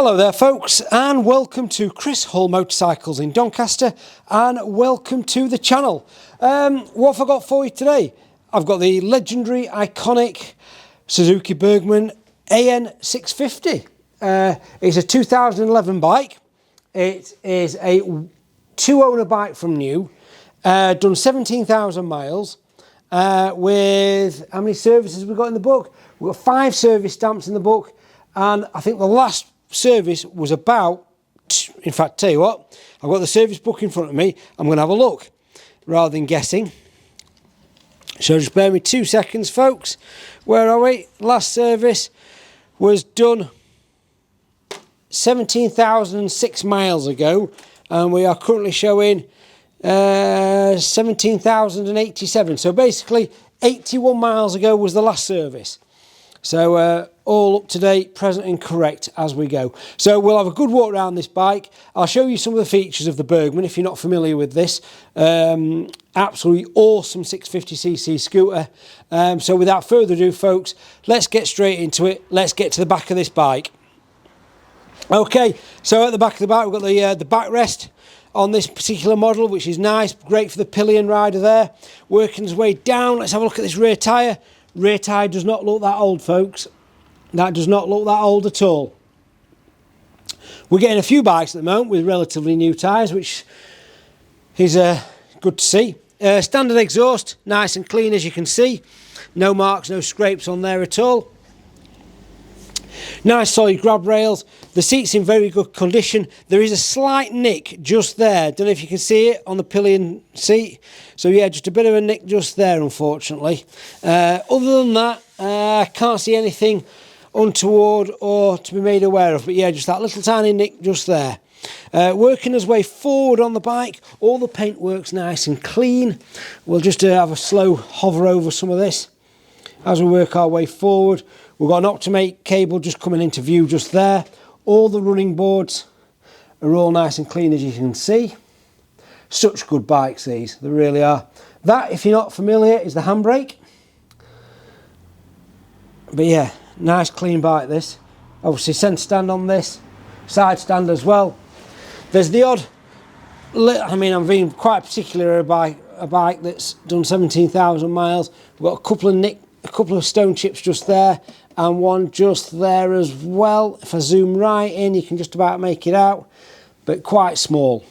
Hello there folks, and welcome to Chris Hull Motorcycles in Doncaster, and welcome to the channel. What have I got for you today? I've got the legendary, iconic Suzuki Burgman AN650. It's a 2011 bike. It is a two-owner bike from new, done 17,000 miles, with how many services we've got in the book? We've got 5 service stamps in the book, and I think the last service was about, in fact, tell you what, I've got the service book in front of me. I'm going to have a look rather than guessing. So just bear me 2 seconds, folks. Where are we? Last service was done 17,006 miles ago, and we are currently showing 17,087. So basically 81 miles ago was the last service. So all up to date, present and correct as we go. So we'll have a good walk around this bike. I'll show you some of the features of the Burgman if you're not familiar with this. Absolutely awesome 650cc scooter. So without further ado, folks, let's get straight into it. Let's get to the back of this bike. Okay, so at the back of the bike we've got the backrest on this particular model, which is nice, great for the pillion rider there. Working his way down, let's have a look at this rear tyre. Rear tyre does not look that old, folks. That does not look that old at all. We're getting a few bikes at the moment with relatively new tyres, which is good to see. Standard exhaust, nice and clean as you can see. No marks, no scrapes on there at all. Nice solid grab rails. The seat's in very good condition. There is a slight nick just there. Don't know if you can see it on the pillion seat. So yeah, just a bit of a nick just there, unfortunately. Other than that, I can't see anything untoward or to be made aware of. But yeah, just that little tiny nick just there. Working his way forward on the bike, all the paint works nice and clean. We'll just have a slow hover over some of this as we work our way forward. We've got an Optimate cable just coming into view just there. All the running boards are all nice and clean as you can see. Such good bikes these, they really are. That, if you're not familiar, is the handbrake. But yeah, nice clean bike this. Obviously centre stand on this, side stand as well. There's the odd, I'm being quite particular about a bike that's done 17,000 miles. We've got a couple of stone chips just there, and one just there as well. If I zoom right in, you can just about make it out, but quite small.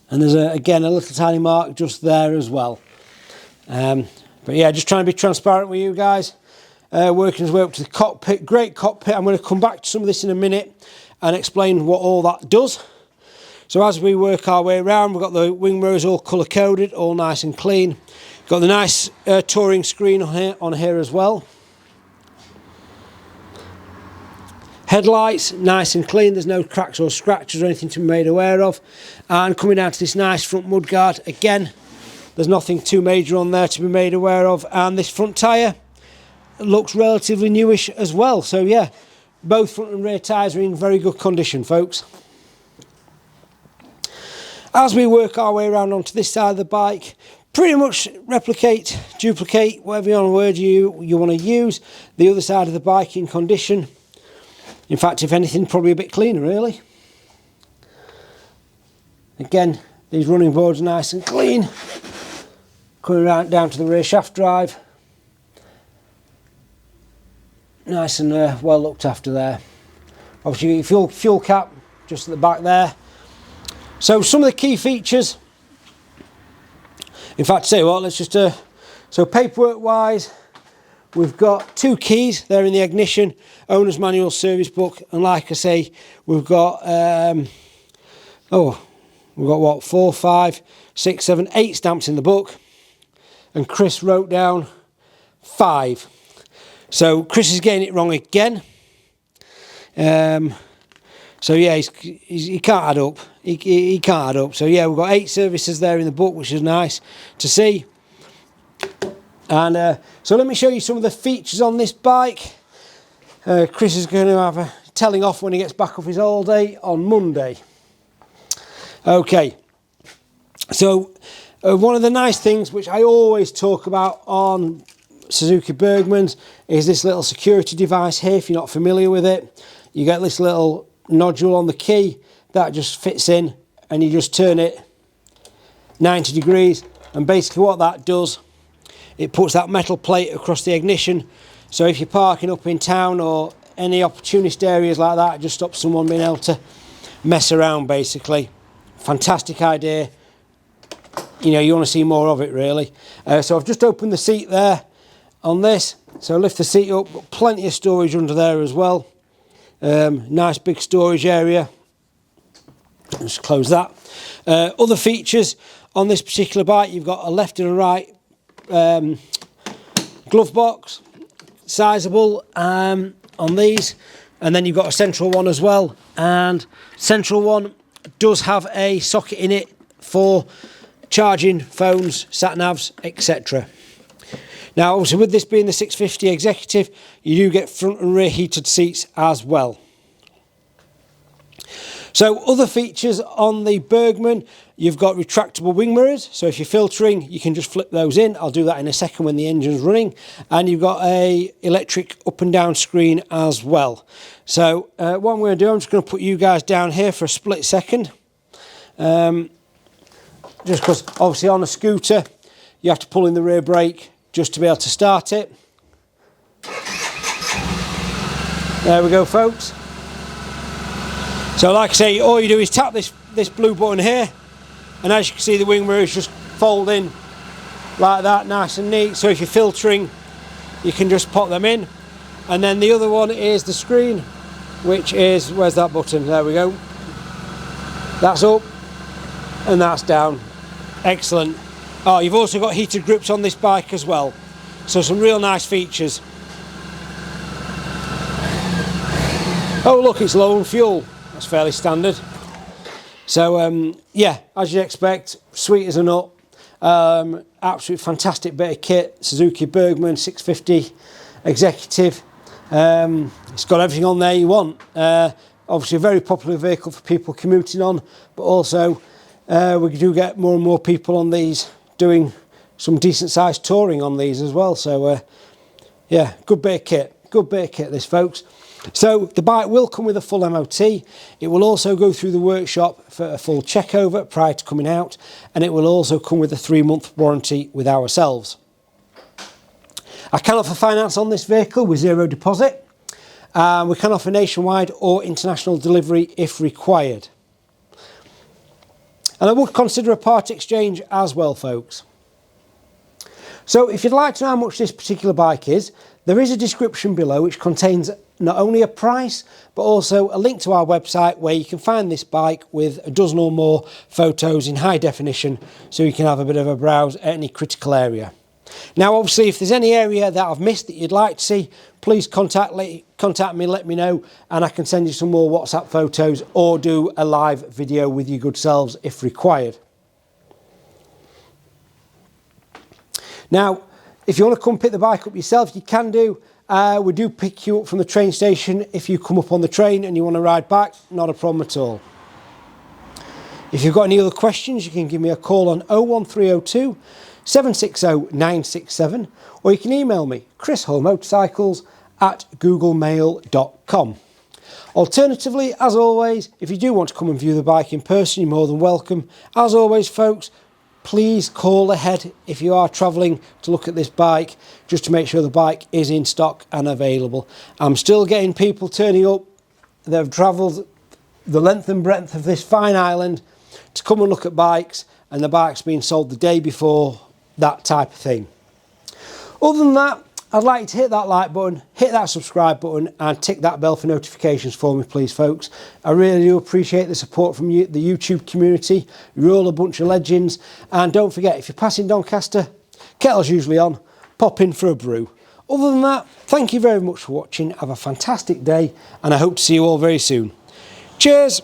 And there's again a little tiny mark just there as well. But yeah, just trying to be transparent with you guys. Working his way up to the cockpit, great cockpit. I'm going to come back to some of this in a minute and explain what all that does. So as we work our way around, we've got the wing mirrors all colour coded, all nice and clean. Got the nice touring screen on here as well. Headlights, nice and clean. There's no cracks or scratches or anything to be made aware of. And coming down to this nice front mudguard, again, there's nothing too major on there to be made aware of. And this front tyre looks relatively newish as well. So yeah, both front and rear tyres are in very good condition, folks. As we work our way around onto this side of the bike, pretty much duplicate, whatever word you want to use. The other side of the bike in condition. In fact, if anything, probably a bit cleaner, really. Again, these running boards are nice and clean. Coming right down to the rear shaft drive. Nice and well looked after there. Obviously, your fuel cap just at the back there. So some of the key features. In fact, say what, let's just, so paperwork wise, we've got 2 keys, they're in the ignition, owner's manual, service book, and like I say, we've got, what, 4, 5, 6, 7, 8 stamps in the book, and Chris wrote down 5. So Chris is getting it wrong again. So yeah, he can't add up. He can't add up. So yeah, we've got 8 services there in the book, which is nice to see. And so let me show you some of the features on this bike. Chris is going to have a telling off when he gets back off his holiday on Monday. Okay. So one of the nice things which I always talk about on Suzuki Burgmans is this little security device here. If you're not familiar with it, you get this little nodule on the key that just fits in, and you just turn it 90 degrees, and basically what that does, it puts that metal plate across the ignition, so if you're parking up in town or any opportunist areas like that, it just stops someone being able to mess around basically. Fantastic idea. You know, you want to see more of it really. So I've just opened the seat there on this, so lift the seat up, got plenty of storage under there as well. Nice big storage area. Just close that. Other features on this particular bike, you've got a left and a right glove box, sizable on these, and then you've got a central one as well, and central one does have a socket in it for charging phones, sat navs, etc. Now obviously with this being the 650 Executive, you do get front and rear heated seats as well. So other features on the Burgman, you've got retractable wing mirrors, so if you're filtering you can just flip those in. I'll do that in a second when the engine's running. And you've got a electric up and down screen as well. So what I'm going to do, I'm just going to put you guys down here for a split second. Just because obviously on a scooter you have to pull in the rear brake just to be able to start it. There we go folks. So like I say, all you do is tap this blue button here, and as you can see the wing mirrors just fold in like that, nice and neat. So if you're filtering you can just pop them in. And then the other one is the screen, which is, where's that button? There we go. That's up and that's down. Excellent. Oh, you've also got heated grips on this bike as well. So some real nice features. Oh look, it's low on fuel. That's fairly standard. So yeah, as you'd expect, sweet as a nut. Absolute fantastic bit of kit. Suzuki Burgman 650 Executive. It's got everything on there you want. Obviously a very popular vehicle for people commuting on, but also we do get more and more people on these doing some decent sized touring on these as well. So yeah, good bit of kit. Good bit of kit this folks. So the bike will come with a full MOT. It will also go through the workshop for a full check over prior to coming out, and it will also come with a 3-month warranty with ourselves. I can offer finance on this vehicle with 0 deposit. We can offer nationwide or international delivery if required. And I would consider a part exchange as well folks. So if you'd like to know how much this particular bike is, there is a description below which contains not only a price but also a link to our website where you can find this bike with a dozen or more photos in high definition, so you can have a bit of a browse at any critical area. Now obviously if there's any area that I've missed that you'd like to see, please contact me, let me know, and I can send you some more WhatsApp photos or do a live video with your good selves if required. Now if you want to come pick the bike up yourself, you can do. We do pick you up from the train station if you come up on the train and you want to ride back, not a problem at all. If you've got any other questions, you can give me a call on 01302 760 967, or you can email me, chrishullmotorcycles@googlemail.com. Alternatively, as always, if you do want to come and view the bike in person, you're more than welcome. As always folks, please call ahead if you are travelling to look at this bike, just to make sure the bike is in stock and available. I'm still getting people turning up that have travelled the length and breadth of this fine island to come and look at bikes, and the bike's being sold the day before, that type of thing. Other than that, I'd like you to hit that like button, hit that subscribe button, and tick that bell for notifications for me please folks. I really do appreciate the support from you, the YouTube community. You're all a bunch of legends. And don't forget, if you're passing Doncaster, kettle's usually on, pop in for a brew. Other than that, thank you very much for watching. Have a fantastic day, and I hope to see you all very soon. Cheers.